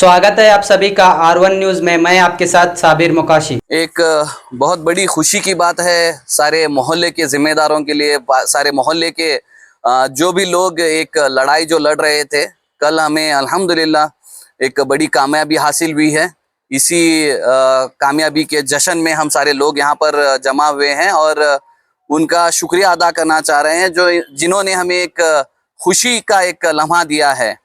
स्वागत है आप सभी का R1 न्यूज में। मैं आपके साथ साबिर मुकाशी। एक बहुत बड़ी खुशी की बात है सारे मोहल्ले के जिम्मेदारों के लिए, सारे मोहल्ले के जो भी लोग एक लड़ाई जो लड़ रहे थे, कल हमें अल्हम्दुलिल्लाह एक बड़ी कामयाबी हासिल हुई है। इसी कामयाबी के जश्न में हम सारे लोग यहाँ पर जमा हुए हैं और उनका शुक्रिया अदा करना चाह रहे हैं जिन्होंने हमें एक खुशी का एक लम्हा दिया है।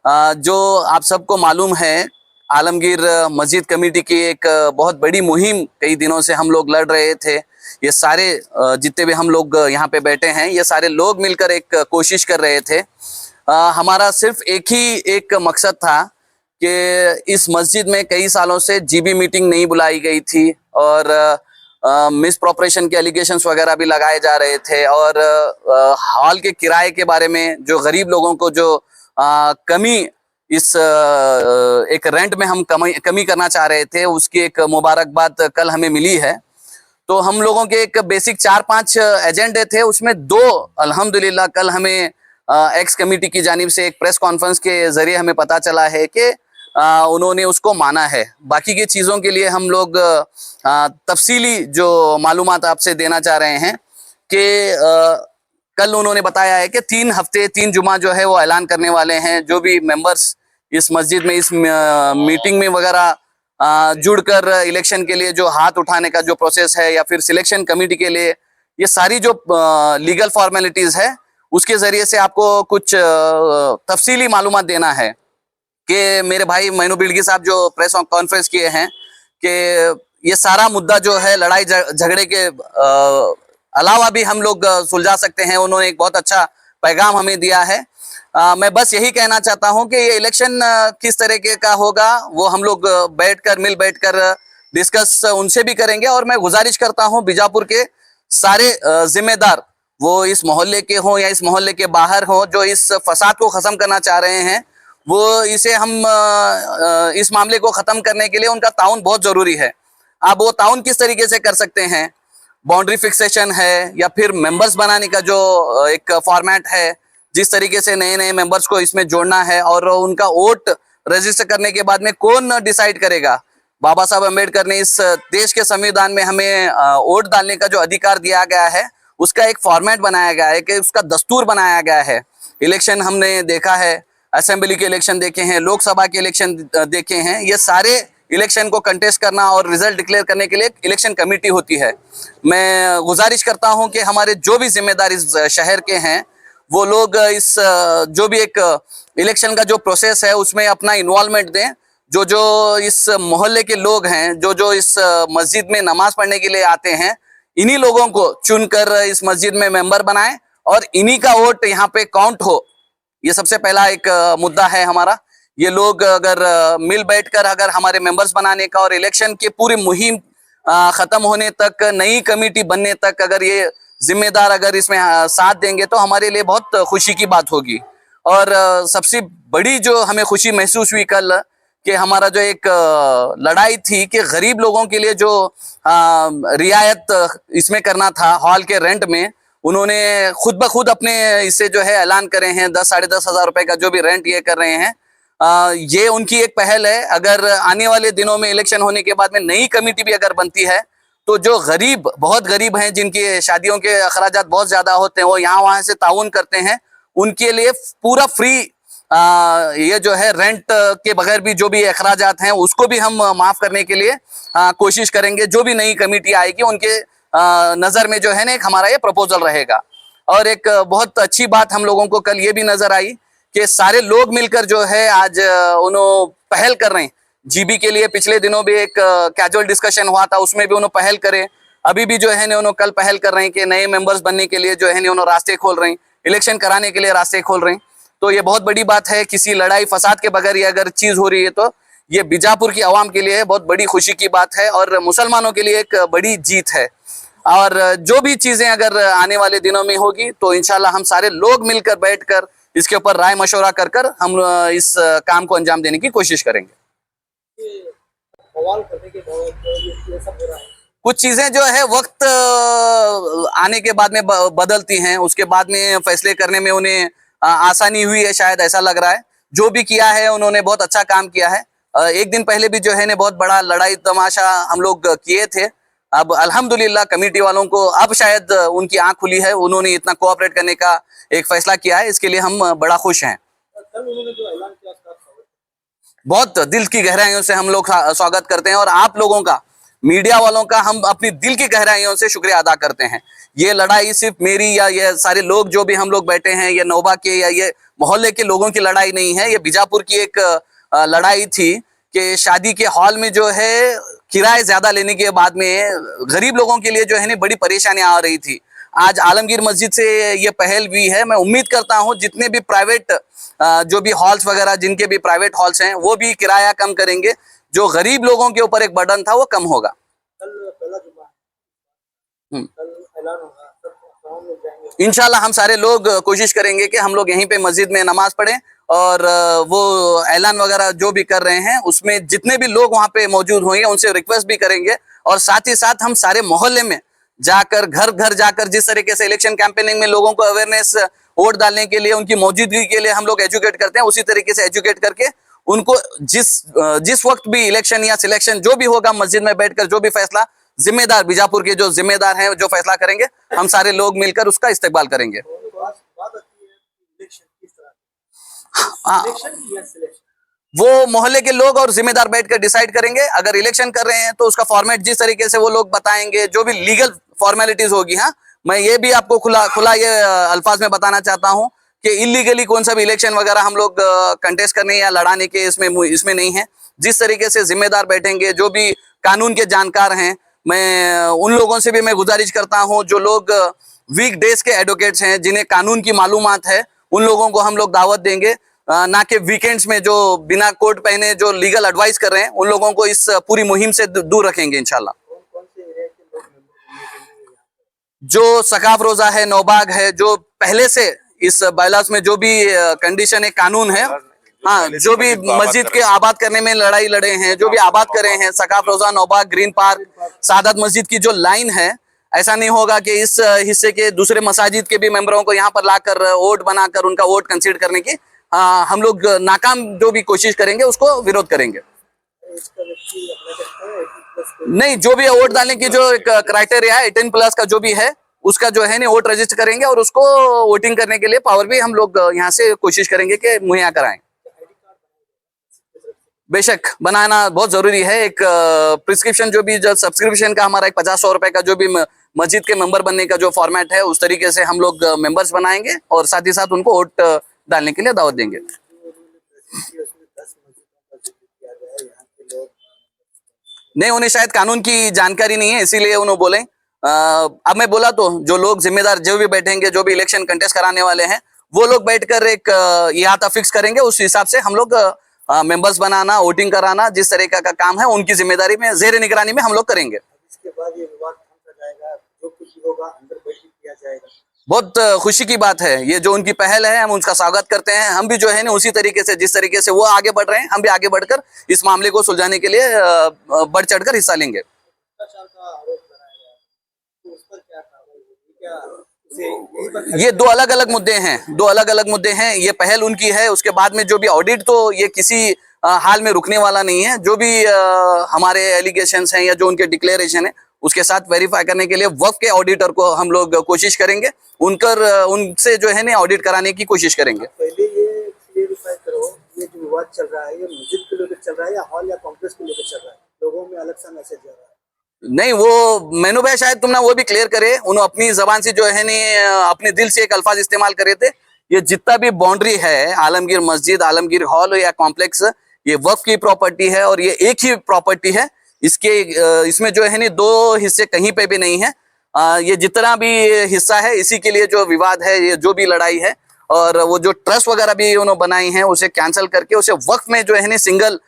जो आप सबको मालूम है, आलमगीर मस्जिद कमेटी की एक बहुत बड़ी मुहिम कई दिनों से हम लोग लड़ रहे थे। ये सारे जितने भी हम लोग यहाँ पे बैठे हैं, ये सारे लोग मिलकर एक कोशिश कर रहे थे। हमारा सिर्फ एक मकसद था कि इस मस्जिद में कई सालों से जीबी मीटिंग नहीं बुलाई गई थी और मिस प्रोपरेशन के एलिगेशंस वगैरह भी लगाए जा रहे थे और हॉल के किराए के बारे में जो गरीब लोगों को जो कमी इस एक रेंट में हम कमी करना चाह रहे थे, उसकी एक मुबारकबाद कल हमें मिली है। तो हम लोगों के एक बेसिक 4-5 एजेंडे थे, उसमें 2 अल्हम्दुलिल्लाह कल हमें एक्स कमेटी की जानिब से एक प्रेस कॉन्फ्रेंस के जरिए हमें पता चला है कि उन्होंने उसको माना है। बाकी की चीज़ों के लिए हम लोग तफसीली जो मालूमात आपसे देना चाह रहे हैं कि कल उन्होंने बताया है कि 3 जुमा जो है वो ऐलान करने वाले हैं। जो भी मेंबर्स इस मस्जिद में इस मीटिंग में वगैरह जुड़कर इलेक्शन के लिए जो हाथ उठाने का जो प्रोसेस है या फिर सिलेक्शन कमेटी के लिए ये सारी जो लीगल फॉर्मेलिटीज़ है, उसके ज़रिए से आपको कुछ तफसीली मालूमात देना है कि मेरे भाई मैनू बिल्गी साहब जो प्रेस कॉन्फ्रेंस किए हैं कि ये सारा मुद्दा जो है लड़ाई झगड़े के अलावा भी हम लोग सुलझा सकते हैं। उन्होंने एक बहुत अच्छा पैगाम हमें दिया है। मैं बस यही कहना चाहता हूं कि ये इलेक्शन किस तरीके का होगा वो हम लोग बैठकर डिस्कस उनसे भी करेंगे। और मैं गुजारिश करता हूं बीजापुर के सारे जिम्मेदार, वो इस मोहल्ले के हों या इस मोहल्ले के बाहर हों, जो इस फसाद को ख़त्म करना चाह रहे हैं, वो इसे हम इस मामले को ख़त्म करने के लिए उनका ताउन बहुत ज़रूरी है। आप वो ताउन किस तरीके से कर सकते हैं? बाउंड्री फिक्सेशन है या फिर मेंबर्स बनाने का जो एक फॉर्मेट है, जिस तरीके से नए नए मेंबर्स को इसमें जोड़ना है और उनका वोट रजिस्टर करने के बाद में कौन डिसाइड करेगा। बाबा साहब अम्बेडकर ने इस देश के संविधान में हमें वोट डालने का जो अधिकार दिया गया है, उसका एक फॉर्मेट बनाया गया है कि उसका दस्तूर बनाया गया है। इलेक्शन हमने देखा है, असेंबली के इलेक्शन देखे हैं, लोकसभा के इलेक्शन देखे हैं। ये सारे इलेक्शन को कंटेस्ट करना और रिजल्ट डिक्लेयर करने के लिए इलेक्शन कमेटी होती है। मैं गुजारिश करता हूं कि हमारे जो भी जिम्मेदार इस शहर के हैं, वो लोग इस जो भी एक इलेक्शन का जो प्रोसेस है उसमें अपना इन्वॉल्वमेंट दें। जो जो इस मोहल्ले के लोग हैं, जो जो इस मस्जिद में नमाज पढ़ने के लिए आते हैं, इन्हीं लोगों को चुनकर इस मस्जिद में मेंबर बनाएं और इन्हीं का वोट यहाँ पे काउंट हो। ये सबसे पहला एक मुद्दा है हमारा। ये लोग अगर मिल बैठकर अगर हमारे मेंबर्स बनाने का और इलेक्शन की पूरी मुहिम ख़त्म होने तक, नई कमेटी बनने तक अगर ये जिम्मेदार अगर इसमें साथ देंगे तो हमारे लिए बहुत खुशी की बात होगी। और सबसे बड़ी जो हमें खुशी महसूस हुई कल कि हमारा जो एक लड़ाई थी कि गरीब लोगों के लिए जो रियायत इसमें करना था हॉल के रेंट में, उन्होंने खुद ब खुद अपने इससे जो है ऐलान करे हैं 10-10.5 हज़ार रुपये का जो भी रेंट ये कर रहे हैं। ये उनकी एक पहल है। अगर आने वाले दिनों में इलेक्शन होने के बाद में नई कमेटी भी अगर बनती है तो जो गरीब, बहुत गरीब हैं, जिनकी शादियों के अखराजात बहुत ज़्यादा होते हैं, वो यहाँ वहाँ से ताउन करते हैं, उनके लिए पूरा फ्री ये जो है रेंट के बगैर भी जो भी अखराजात हैं उसको भी हम माफ़ करने के लिए कोशिश करेंगे। जो भी नई कमेटी आएगी उनके नज़र में जो है ना एक हमारा ये प्रपोजल रहेगा। और एक बहुत अच्छी बात हम लोगों को कल ये भी नज़र आई कि सारे लोग मिलकर जो है आज उन्होंने पहल कर रहे हैं जीबी के लिए। पिछले दिनों भी एक कैजुअल डिस्कशन हुआ था, उसमें भी उन्होंने पहल करे। अभी भी जो है उन्होंने कल पहल कर रहे हैं कि नए मेंबर्स बनने के लिए जो है उन्होंने रास्ते खोल रहे हैं, इलेक्शन कराने के लिए रास्ते खोल रहे हैं। तो ये बहुत बड़ी बात है। किसी लड़ाई फसाद के बगैर ये अगर चीज़ हो रही है तो ये बीजापुर की आवाम के लिए बहुत बड़ी खुशी की बात है और मुसलमानों के लिए एक बड़ी जीत है। और जो भी चीज़ें अगर आने वाले दिनों में होगी तो इंशाल्लाह हम सारे लोग मिलकर बैठकर इसके ऊपर राय मशवरा कर हम इस काम को अंजाम देने की कोशिश करेंगे। कुछ चीज़ें जो है वक्त आने के बाद में बदलती हैं, उसके बाद में फैसले करने में उन्हें आसानी हुई है, शायद ऐसा लग रहा है। जो भी किया है उन्होंने बहुत अच्छा काम किया है। एक दिन पहले भी जो है ना बहुत बड़ा लड़ाई तमाशा हम लोग किए थे। अब अल्हम्दुलिल्लाह कमेटी वालों को अब शायद उनकी आंख खुली है, उन्होंने इतना कोऑपरेट करने का एक फैसला किया है, इसके लिए हम बड़ा खुश हैं। कल उन्होंने जो ऐलान किया उसका आप स्वागत बहुत दिल की गहराइयों से हम लोग स्वागत करते हैं और आप लोगों का, मीडिया वालों का हम अपनी दिल की गहराइयों से शुक्रिया अदा करते हैं। ये लड़ाई सिर्फ मेरी या ये सारे लोग जो भी हम लोग बैठे हैं, ये नौबा के या ये मोहल्ले के लोगों की लड़ाई नहीं है। ये बीजापुर की एक लड़ाई थी कि शादी के हॉल में जो है किराए ज्यादा लेने के बाद में गरीब लोगों के लिए जो है ना बड़ी परेशानी आ रही थी। आज आलमगीर मस्जिद से ये पहल भी है। मैं उम्मीद करता हूँ जितने भी प्राइवेट जो भी हॉल्स वगैरह, जिनके भी प्राइवेट हॉल्स हैं, वो भी किराया कम करेंगे। जो गरीब लोगों के ऊपर एक बर्डन था वो कम होगा। कल पहला जुम्मा है, कल ऐलान होगा, सब गाँव में जाएंगे। इंशाल्लाह हम सारे लोग कोशिश करेंगे कि हम लोग यहीं पे मस्जिद में नमाज पढ़ें और वो ऐलान वगैरह जो भी कर रहे हैं उसमें जितने भी लोग वहां पे मौजूद होंगे उनसे रिक्वेस्ट भी करेंगे। और साथ ही साथ हम सारे मोहल्ले में जाकर, घर घर जाकर, जिस तरीके से इलेक्शन कैंपेनिंग में लोगों को अवेयरनेस वोट डालने के लिए, उनकी मौजूदगी के लिए हम लोग एजुकेट करते हैं, उसी तरीके से एजुकेट करके उनको जिस वक्त भी इलेक्शन या सिलेक्शन जो भी होगा, मस्जिद में बैठकर जो भी फैसला जिम्मेदार, बीजापुर के जो जिम्मेदार हैं जो फैसला करेंगे, हम सारे लोग मिलकर उसका इस्तेमाल करेंगे। बात आती है इलेक्शन किस तरह, हाँ, इलेक्शन या सिलेक्शन, वो मोहल्ले के लोग और जिम्मेदार बैठकर डिसाइड करेंगे। अगर इलेक्शन कर रहे हैं तो उसका फॉर्मेट जिस तरीके से वो लोग बताएंगे, जो भी लीगल फॉर्मेलिटीज होगी। हाँ, मैं ये भी आपको खुला ये अल्फाज में बताना चाहता हूँ कि इलीगली कौन सा भी इलेक्शन वगैरह हम लोग कंटेस्ट करने या लड़ाने के इसमें नहीं है। जिस तरीके से जिम्मेदार बैठेंगे, जो भी कानून के जानकार हैं, मैं उन लोगों से भी मैं गुजारिश करता हूँ जो लोग वीक डेज के एडवोकेट्स हैं, जिन्हें कानून की मालूमात है, उन लोगों को हम लोग दावत देंगे। ना कि वीकेंड्स में जो बिना कोट पहने जो लीगल एडवाइस कर रहे हैं, उन लोगों को इस पूरी मुहिम से दूर रखेंगे इंशाल्लाह। कौन कौन से एरिया के लोग मेंबर बनने के लिए यहाँ पे? जो सकाफ रोजा है, नौबाग है, जो पहले से इस बायलास में जो भी कंडीशन है, कानून है, हाँ, जो भी मस्जिद के आबाद करने में लड़ाई लड़े हैं, जो भी आबाद करे हैं, सकाफ रोजा, नौबाग, ग्रीन पार्क, सादत मस्जिद की जो लाइन है, ऐसा नहीं होगा कि इस हिस्से के दूसरे मसाजिद के भी मेंबरों को यहाँ पर लाकर वोट बनाकर उनका वोट कंसीडर करने की हम लोग नाकाम जो भी कोशिश करेंगे उसको विरोध करेंगे। इसका व्यक्ति अपना करता है 18+ नहीं, जो भी वोट डालने की जो क्राइटेरिया है 18+ का जो भी है, उसका जो है ना वोट रजिस्टर करेंगे और उसको वोटिंग करने के लिए पावर भी हम लोग यहाँ से कोशिश करेंगे कि मुहैया कराएं। बेशक बनाना बहुत जरूरी है। एक प्रिस्क्रिप्शन जो भी, जो सब्सक्रिप्शन का हमारा एक 50-100 रुपए का जो भी मस्जिद के मेंबर बनने का जो फॉर्मेट है, उस तरीके से हम लोग मेंबर्स बनाएंगे और साथ ही साथ उनको वोट डालने के लिए दावत देंगे। उसमें 10 मस्जिदों का जिक्र किया गया है, यहाँ के लोग नहीं, उन्हें शायद कानून की जानकारी नहीं है, इसीलिए उन्होंने बोले। अब मैं बोला तो जो लोग जिम्मेदार जो भी बैठेंगे, जो भी इलेक्शन कंटेस्ट कराने वाले हैं, वो लोग बैठकर एक इहाता फिक्स करेंगे। उस हिसाब से हम लोग मेंबर्स बनाना, वोटिंग कराना, जिस तरीके का काम है उनकी जिम्मेदारी में, जेर निगरानी में हम लोग करेंगे। इसके बाद ये विवाद थम जाएगा, जो कुछ भी होगा अंदर बैठ के किया जाएगा। बहुत खुशी की बात है ये, जो उनकी पहल है, हम उसका स्वागत करते हैं। हम भी जो है ना उसी तरीके से, जिस तरीके से वो आगे बढ़ रहे हैं, हम भी आगे बढ़कर इस मामले को सुलझाने के लिए बढ़ चढ़कर हिस्सा लेंगे। भ्रष्टाचार का आरोप लगाया गया है, तो उस पर क्या कार्रवाई होगी? क्या उसे यही पर ये दो अलग अलग मुद्दे हैं, दो अलग अलग मुद्दे हैं। ये पहल उनकी है, उसके बाद में जो भी ऑडिट, तो ये किसी हाल में रुकने वाला नहीं है। जो भी हमारे एलिगेशंस हैं या जो उनके डिक्लेरेशन है, उसके साथ वेरीफाई करने के लिए वक्फ के ऑडिटर को हम लोग कोशिश करेंगे, उनसे जो है ना ऑडिट कराने की कोशिश करेंगे। पहले ये क्लियरिफाई करो, ये जो विवाद चल रहा है, ये मस्जिद को लेकर चल रहा है या हॉल या कॉम्प्लेक्स को लेकर चल रहा है? लोगों में अलग सा मैसेज जा रहा है। नहीं, वो मेनू भाई शायद तुमने वो भी क्लियर करे, उन्होंने अपनी जबान से जो है ना अपने दिल से एक अल्फाज इस्तेमाल करे थे। ये जितना भी बाउंड्री है, आलमगीर मस्जिद, आलमगीर हॉल या कॉम्प्लेक्स, ये वक्फ की प्रॉपर्टी है और ये एक ही प्रॉपर्टी है। इसमें जो है ना दो हिस्से कहीं पे भी नहीं है। ये जितना भी हिस्सा है, इसी के लिए जो विवाद है, ये जो भी लड़ाई है, और वो जो ट्रस्ट वगैरह भी उन्होंने बनाई है, उसे कैंसिल करके उसे वक्फ में जो है ना सिंगल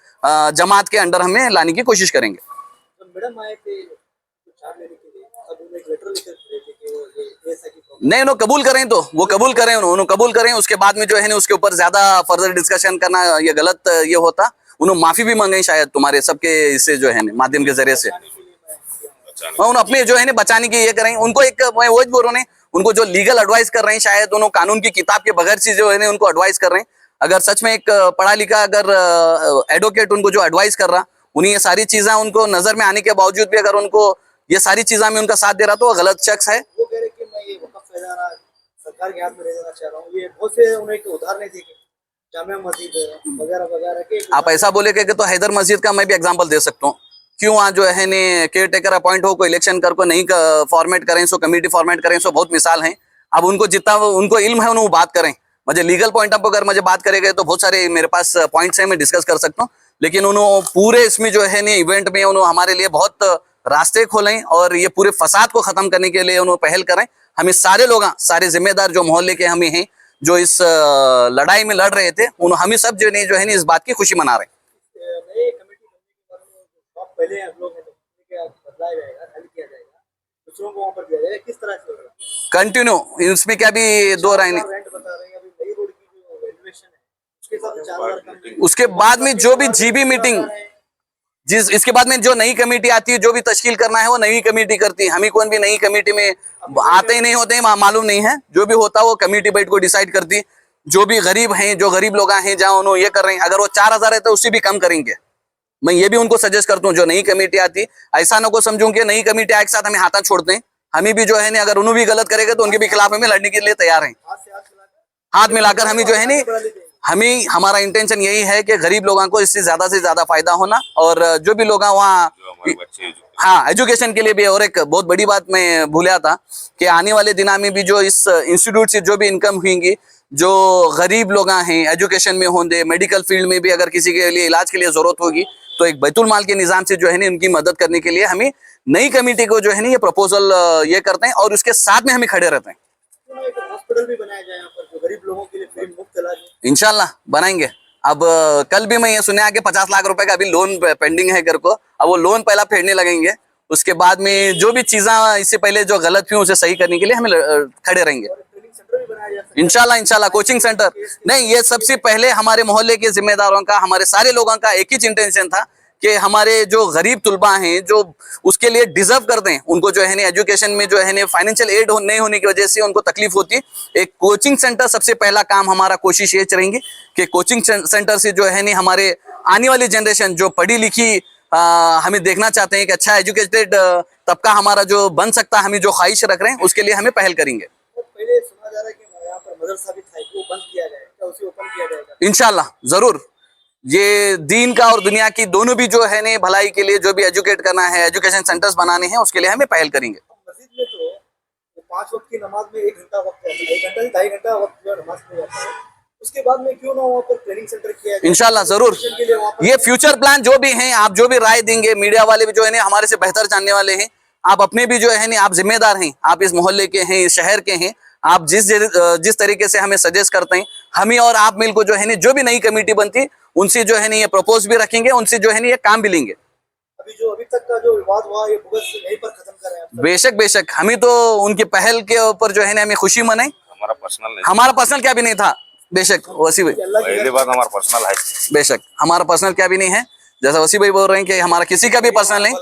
जमात के अंडर हमें लाने की कोशिश करेंगे। जब मैडम आए थे चार लेने के लिए, तब उन्होंने एक लेटर लिखकर भेजे थे कि वो ये ऐसा की नहीं, उन्होंने कबूल करें तो वो कबूल करें, उन्होंने कबूल करें। उसके बाद में जो है ना उसके ऊपर ज्यादा फर्दर डिस्कशन करना ये गलत ये होता। उन्होंने माफी भी मांगी शायद तुम्हारे सबके इससे जो है ना माध्यम के जरिए से। उन्होंने अपने जो है ना बचाने की ये करें। उनको एक मैं वो बोल रहा हूँ, उनको जो लीगल एडवाइस कर रहे हैं, शायद उन्होंने कानून की किताब के बगैर से जो है ना उनको एडवाइस कर रहे हैं। अगर सच में एक पढ़ा लिखा अगर एडवोकेट उनको जो एडवाइस कर रहा, उन्हें ये सारी चीजें उनको नजर में आने के बावजूद भी अगर उनको ये सारी चीजें में उनका साथ दे रहा तो वो गलत शख्स है। वो कह रहे कि मैं ये वक़्फ़ खजाना सरकार के हाथ में ले जाना चाह रहा हूँ। ये बहुत से उन्हें एक उदाहरण देखे, जामिया मस्जिद वगैरह वगैरह के। आप ऐसा बोले कि तो हैदर मस्जिद का मैं भी एग्जांपल दे सकता हूँ। क्यों वहाँ जो है ने केयर टेकर अपॉइंट हो, कोई इलेक्शन कर को नहीं फॉर्मेट करें, सो कमेटी फॉर्मेट करें, सो बहुत मिसाल हैं। अब उनको जितना उनको इल्म है उन्हें बात करें। मुझे लीगल पॉइंट ऑफ अगर मुझे बात करेंगे तो बहुत सारे मेरे पास पॉइंट्स हैं, मैं डिस्कस कर सकता हूँ। लेकिन उन्होंने पूरे इसमें जो है ने इवेंट में उन्होंने हमारे लिए बहुत रास्ते खोलें और ये पूरे फसाद को खत्म करने के लिए उन्होंने पहल करें। हमें सारे लोग, सारे जिम्मेदार जो मोहल्ले के हमें हैं, जो इस लड़ाई में लड़ रहे थे, हमें सब जो है इस बात की खुशी मना रहे हैं। नई कमेटी बनने के बारे में आप पहले आप लोग हैं तो क्या बदलाया जाएगा, खाली किया जाएगा, दूसरों को वहाँ पर दिया जाएगा, किस तरह से होगा? कंटिन्यू इसमें क्या भी दो राय नहीं। रेंट बता रहे हैं अभी नई रोड की जो वैल्यूएशन है उसके हिसाब से 4,000 कम। उसके बाद में जो भी जीबी मीटिंग, इसके बाद में जो नई कमेटी आती है, जो भी तश्कील करना है वो नई कमेटी करती है। हमें कौन भी नई कमेटी में आते ही नहीं होते हैं, मालूम नहीं है। जो भी होता है वो कमेटी बैठ को डिसाइड करती। जो भी गरीब हैं, जो गरीब लोग हैं, जहाँ उन्होंने ये कर रहे हैं, अगर वो 4,000 है तो उससे भी कम करेंगे। मैं ये भी उनको सजेस्ट करता हूँ, जो नई कमेटी आती, ऐसा ना को समझूं कि नई कमेटी एक साथ हमें हाथ छोड़ते हैं। हमें भी जो है ना, अगर उन्होंने भी गलत करेगा तो उनके भी खिलाफ हमें लड़ने के लिए तैयार हैं। हाथ मिलाकर हमें जो है ना, हमें हमारा इंटेंशन यही है कि गरीब लोगों को इससे ज्यादा फायदा होना, और जो भी लोग वहाँ, हाँ, एजुकेशन के लिए भी। और एक बहुत बड़ी बात मैं भूला था कि आने वाले दिनों में भी जो इस इंस्टीट्यूट से जो भी इनकम हुएंगी, जो गरीब लोग हैं एजुकेशन में होंगे, मेडिकल फील्ड में भी अगर किसी के लिए इलाज के लिए जरूरत होगी तो एक बैतुल माल के निजाम से जो है ना उनकी मदद करने के लिए हमें नई कमेटी को जो है ना ये प्रपोजल ये करते हैं और उसके साथ में हमें खड़े रहते हैं। हॉस्पिटल भी बनाया जाए यहाँ पर जो गरीब लोगों के लिए फ्री मुफ्त इलाज है। इंशाल्लाह बनाएंगे। अब कल भी मैं ये सुना कि 50 लाख रुपए का अभी लोन पेंडिंग है घर को। अब वो लोन पहला फेरने लगेंगे, उसके बाद में जो भी चीजें इससे पहले जो गलत थी उसे सही करने के लिए हमें खड़े रहेंगे। ट्रेनिंग सेंटर भी बनाया जा सकता है। इंशाल्लाह कोचिंग सेंटर नहीं, ये सबसे पहले हमारे मोहल्ले के जिम्मेदारों का, हमारे सारे लोगों का एक ही इंटेंशन था कि हमारे जो गरीब तुलबा हैं, जो उसके लिए डिजर्व करते हैं, उनको जो है ना एजुकेशन में जो है ना फाइनेंशियल एड नहीं होने की वजह से उनको तकलीफ होती है। एक कोचिंग सेंटर सबसे पहला काम हमारा, कोशिश ये रहेंगी कि कोचिंग सेंटर से जो है ना हमारे आने वाली जनरेशन जो पढ़ी लिखी हमें देखना चाहते हैं कि अच्छा एजुकेटेड तबका हमारा जो बन सकता है, हमें जो ख्वाहिश रख रहे हैं उसके लिए हमें पहल करेंगे। पहले सुना जा रहा है कि यहाँ पर मदरसा भी था, वो बंद किया जाएगा, उसे ओपन किया जाएगा। इंशाल्लाह जरूर। ये दीन का और दुनिया की दोनों भी जो है ने भलाई के लिए जो भी एजुकेट करना है, एजुकेशन सेंटर्स बनाने हैं, उसके लिए हमें पहल करेंगे। मस्जिद में तो 5 वक्त की नमाज में 1 घंटा वक्त है, 1 घंटा से 2.5 घंटा वक्त जो नमाज में जाता है, उसके बाद में क्यों ना वहाँ पर ट्रेनिंग सेंटर किया जाए? इंशाल्लाह जरूर। ये फ्यूचर प्लान जो भी हैं, आप जो भी राय देंगे, मीडिया वाले भी जो है ना हमारे से बेहतर जानने वाले हैं, आप अपने भी जो है ना, आप जिम्मेदार हैं, आप इस मोहल्ले के हैं, इस शहर के हैं, आप जिस तरीके से हमें सजेस्ट करते हैं, हमें और आप मिल को जो है ना जो भी नई कमेटी बनती उनसे जो है ना ये प्रपोज भी रखेंगे, उनसे जो है ना ये काम भी लेंगे। अभी तक का जो विवाद हुआ ये बुगस यहीं पर खत्म कर रहे हैं। बेशक हमें तो उनकी पहल के ऊपर जो है ना हमें खुशी मनाई। हमारा पर्सनल क्या भी नहीं था, बेशक वसी भाई, पहली बात हमारा पर्सनल है, बेशक हमारा पर्सनल क्या भी नहीं है। जैसा वसी भाई बोल रहे हैं कि हमारा किसी का भी पर्सनल नहीं,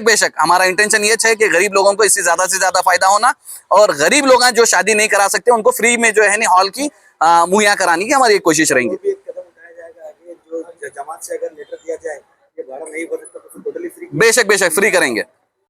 बेशक हमारा इंटेंशन ये है कि गरीब लोगों को इससे ज्यादा फायदा होना, और गरीब लोग जो शादी नहीं करा सकते उनको फ्री में जो है ना हॉल की मुहैया कराने की हमारी कोशिश रहेंगी। कदम उठाया जाएगा आगे, जो जमात से अगर लेटर दिया जाए ये भाड़ा नहीं भर सकता तो टोटली फ्री, बेशक फ्री करेंगे।